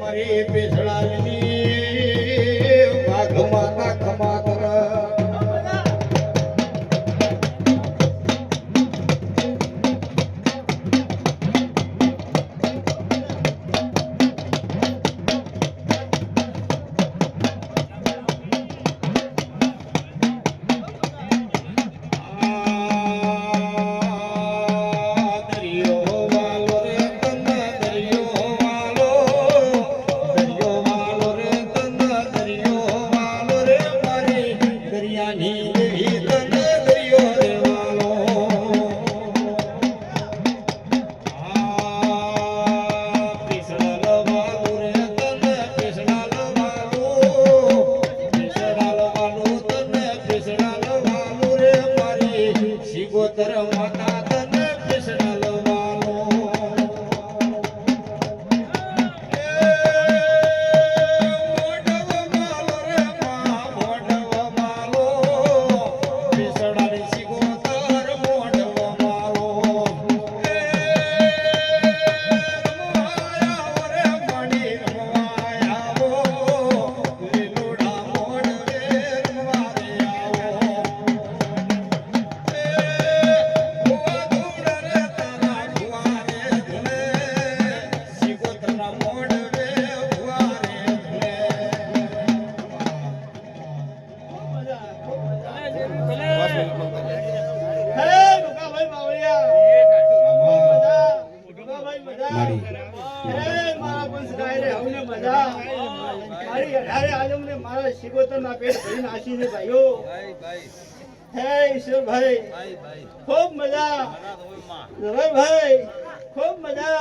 મારી પેશડાની વાઘ માતા ખમા કર खूब मजा भाई खूब मजा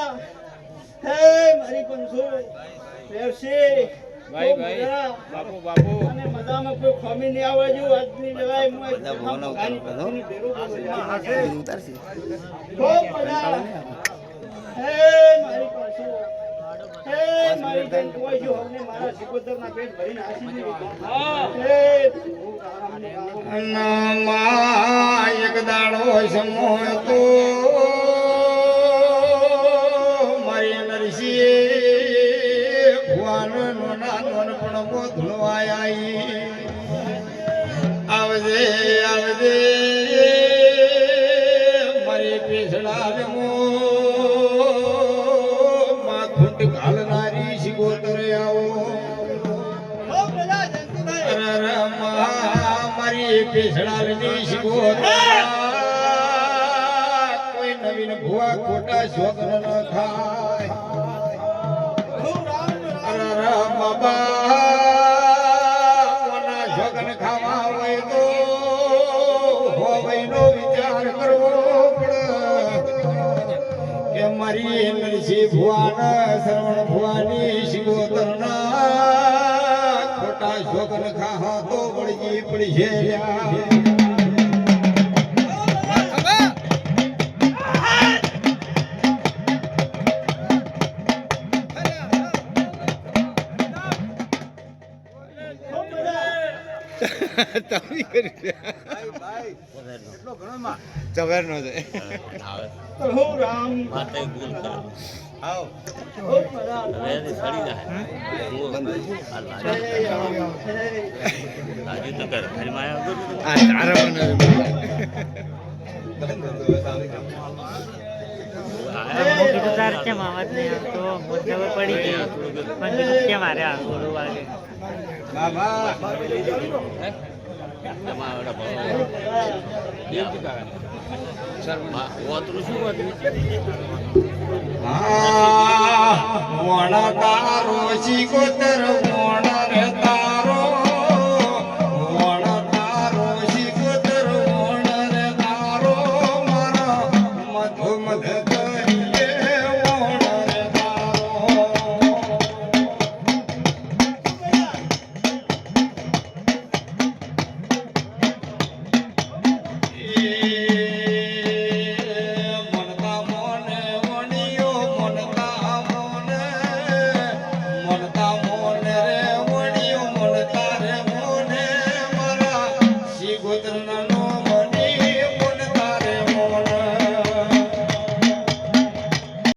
है मारी पंसो भाई भाई बापू बापू અને મજામાં કોઈ ખમી નહીં આવે જો આજની વેળાએ હું ગાની ભેરો ઉતારસી ખૂબ મજા હે મારી પાંચો હે મારી બેન કોઈ જો અમને મારા સિકોતરના પેટ ભરીને આસી દીધી હે નામા એક દાડો સમો તો મારી નરસી ભુવાનો નાનો પણ બોધવાઈ આવજે આવજે મારી પેસડા મો માથું ઘાલનારી સિકોતર આવો મારી પેસડાની સિકોતર કોઈ નવીન ભુવા ખોટા શોખ ન ખાય બાબા કોના શોખન ખાવા હોય તો હોવઈનો વિચાર કરવો પડે કે મારી નરસિંહ ભુવાના શ્રવણ ભુવાની સિકોતરના ખોટા શોખન ખાવા તો વળગી પડશે તમે કરી ભાઈ ભાઈ એટલો ઘણો માં જબર નો છે હો રામ માતે ભૂલ કર આવ હો પરા રે સડી જાય આજે તો કર ફરી માયા આ તારા બને મોટી તો તાર કેમ આવાજ નહીં આવતો મોઢે પડી ગઈ પણ કેમ મારે આ થોડું વાગે બાબા તમારા દેવ કા સર ઓતરું શું હતું હા મોણા તારો સિકોતર મોણા રે તારો મોણા તારો સિકોતર મોણા રે તારો મારા મધુ મધ ગોત્રના